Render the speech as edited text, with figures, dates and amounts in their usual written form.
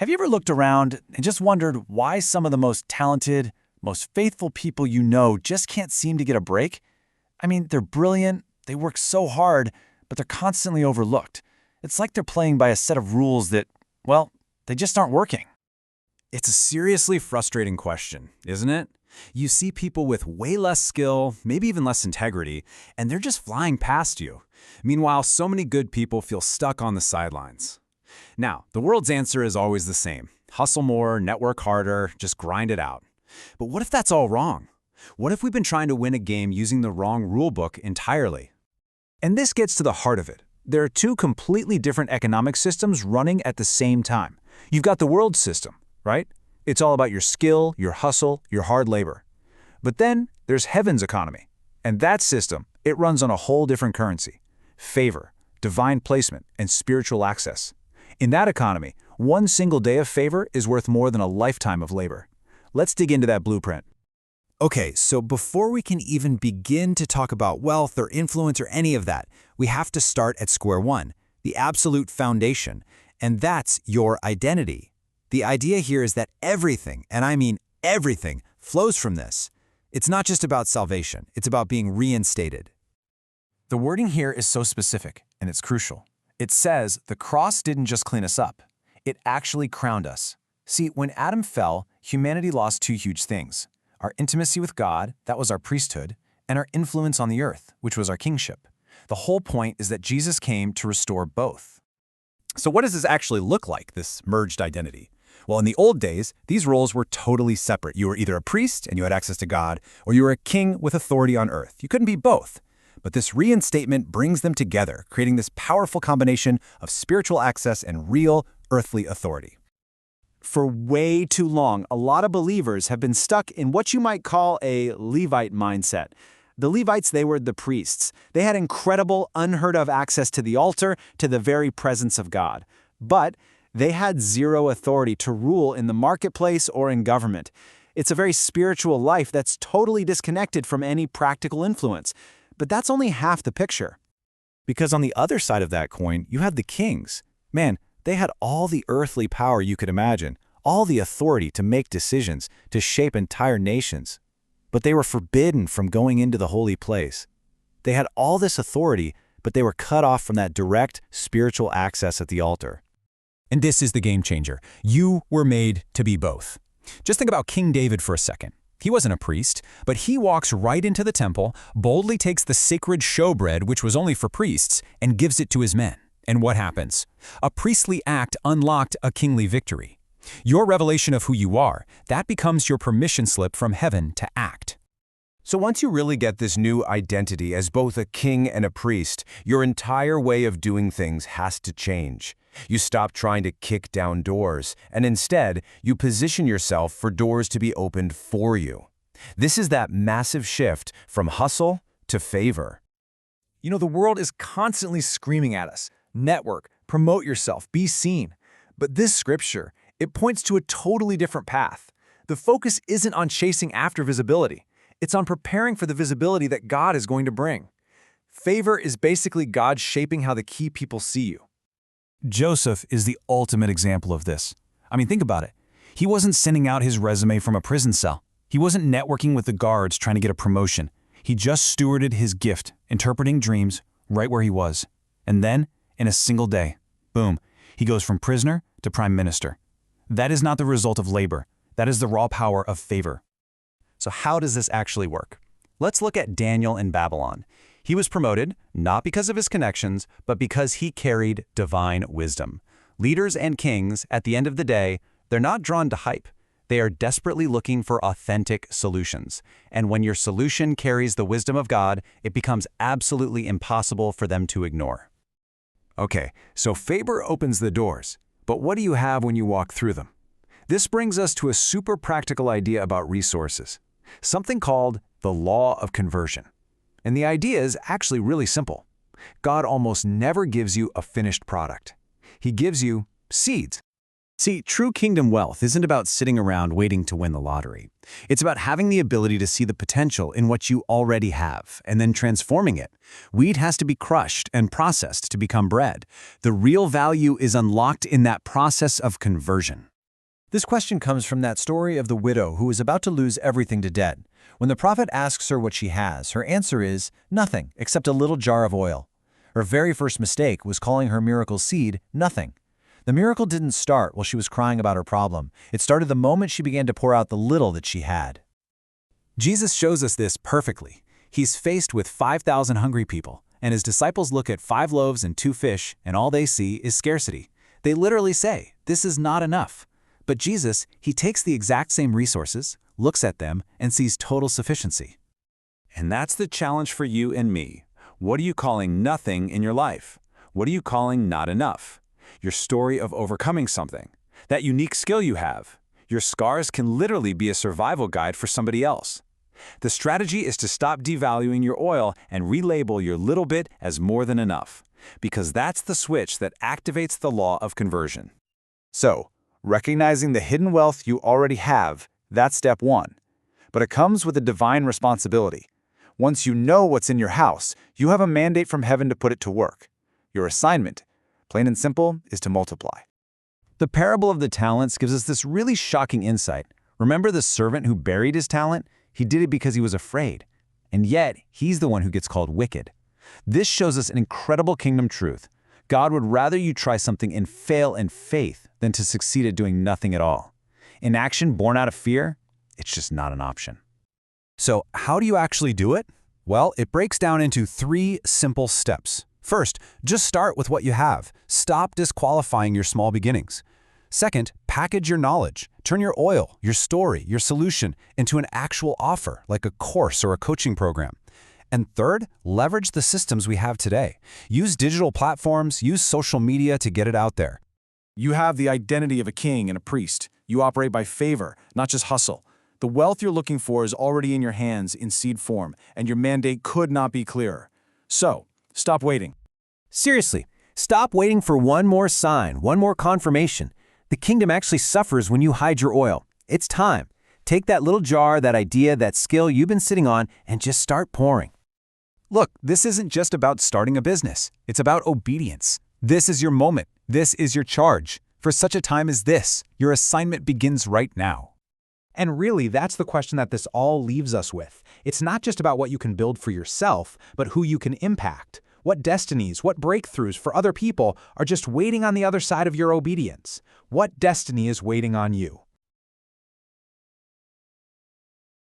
Have you ever looked around and just wondered why some of the most talented, most faithful people you know just can't seem to get a break? I mean, they're brilliant, they work so hard, but they're constantly overlooked. It's like they're playing by a set of rules that, well, they just aren't working. It's a seriously frustrating question, isn't it? You see people with way less skill, maybe even less integrity, and they're just flying past you. Meanwhile, so many good people feel stuck on the sidelines. Now, the world's answer is always the same. Hustle more, network harder, just grind it out. But what if that's all wrong? What if we've been trying to win a game using the wrong rulebook entirely? And this gets to the heart of it. There are two completely different economic systems running at the same time. You've got the world system, right? It's all about your skill, your hustle, your hard labor. But then there's heaven's economy. And that system, it runs on a whole different currency. Favor, divine placement, and spiritual access. In that economy, one single day of favor is worth more than a lifetime of labor. Let's dig into that blueprint. Okay, so before we can even begin to talk about wealth or influence or any of that, we have to start at square one, the absolute foundation, and that's your identity. The idea here is that everything, and I mean everything, flows from this. It's not just about salvation, it's about being reinstated. The wording here is so specific, and it's crucial. It says the cross didn't just clean us up, it actually crowned us. See, when Adam fell, humanity lost two huge things. Our intimacy with God, that was our priesthood, and our influence on the earth, which was our kingship. The whole point is that Jesus came to restore both. So what does this actually look like, this merged identity? Well, in the old days, these roles were totally separate. You were either a priest and you had access to God, or you were a king with authority on earth. You couldn't be both. But this reinstatement brings them together, creating this powerful combination of spiritual access and real earthly authority. For way too long, a lot of believers have been stuck in what you might call a Levite mindset. The Levites, they were the priests. They had incredible, unheard of access to the altar, to the very presence of God. But they had zero authority to rule in the marketplace or in government. It's a very spiritual life that's totally disconnected from any practical influence. But that's only half the picture. Because on the other side of that coin, you had the kings. Man, they had all the earthly power you could imagine, all the authority to make decisions, to shape entire nations. But they were forbidden from going into the holy place. They had all this authority, but they were cut off from that direct spiritual access at the altar. And this is the game changer. You were made to be both. Just think about King David for a second. He wasn't a priest, but he walks right into the temple, boldly takes the sacred showbread, which was only for priests, and gives it to his men. And what happens? A priestly act unlocked a kingly victory. Your revelation of who you are, that becomes your permission slip from heaven to act. So once you really get this new identity as both a king and a priest, your entire way of doing things has to change. You stop trying to kick down doors, and instead, you position yourself for doors to be opened for you. This is that massive shift from hustle to favor. You know, the world is constantly screaming at us. Network, promote yourself, be seen. But this scripture, it points to a totally different path. The focus isn't on chasing after visibility. It's on preparing for the visibility that God is going to bring. Favor is basically God shaping how the key people see you. Joseph is the ultimate example of this. I mean, think about it. He wasn't sending out his resume from a prison cell. He wasn't networking with the guards trying to get a promotion. He just stewarded his gift, interpreting dreams, right where he was. And then, in a single day, boom, he goes from prisoner to prime minister. That is not the result of labor. That is the raw power of favor. So how does this actually work? Let's look at Daniel in Babylon. He was promoted, not because of his connections, but because he carried divine wisdom. Leaders and kings, at the end of the day, they're not drawn to hype. They are desperately looking for authentic solutions. And when your solution carries the wisdom of God, it becomes absolutely impossible for them to ignore. Okay, so favor opens the doors, but what do you have when you walk through them? This brings us to a super practical idea about resources, something called the law of conversion. And the idea is actually really simple. God almost never gives you a finished product. He gives you seeds. See, true kingdom wealth isn't about sitting around waiting to win the lottery. It's about having the ability to see the potential in what you already have and then transforming it. Wheat has to be crushed and processed to become bread. The real value is unlocked in that process of conversion. This question comes from that story of the widow who is about to lose everything to debt. When the prophet asks her what she has, her answer is nothing except a little jar of oil. Her very first mistake was calling her miracle seed nothing. The miracle didn't start while she was crying about her problem. It started the moment she began to pour out the little that she had. Jesus shows us this perfectly. He's faced with 5,000 hungry people, and his disciples look at 5 loaves and 2 fish, and all they see is scarcity. They literally say, "This is not enough." But Jesus, he takes the exact same resources, looks at them, and sees total sufficiency. And that's the challenge for you and me. What are you calling nothing in your life? What are you calling not enough? Your story of overcoming something, that unique skill you have. Your scars can literally be a survival guide for somebody else. The strategy is to stop devaluing your oil and relabel your little bit as more than enough, because that's the switch that activates the law of conversion. So, recognizing the hidden wealth you already have, that's step 1. But it comes with a divine responsibility. Once you know what's in your house, you have a mandate from heaven to put it to work. Your assignment, plain and simple, is to multiply. The parable of the talents gives us this really shocking insight. Remember the servant who buried his talent? He did it because he was afraid. And yet, he's the one who gets called wicked. This shows us an incredible kingdom truth. God would rather you try something and fail in faith than to succeed at doing nothing at all. Inaction born out of fear, it's just not an option. So, how do you actually do it? Well, it breaks down into 3 simple steps. First, just start with what you have. Stop disqualifying your small beginnings. Second, package your knowledge. Turn your oil, your story, your solution into an actual offer, like a course or a coaching program. And third, leverage the systems we have today. Use digital platforms, use social media to get it out there. You have the identity of a king and a priest. You operate by favor, not just hustle. The wealth you're looking for is already in your hands in seed form, and your mandate could not be clearer. So, stop waiting. Seriously, stop waiting for one more sign, one more confirmation. The kingdom actually suffers when you hide your oil. It's time. Take that little jar, that idea, that skill you've been sitting on, and just start pouring. Look, this isn't just about starting a business. It's about obedience. This is your moment. This is your charge. For such a time as this, your assignment begins right now. And really, that's the question that this all leaves us with. It's not just about what you can build for yourself, but who you can impact. What destinies, what breakthroughs for other people are just waiting on the other side of your obedience? What destiny is waiting on you?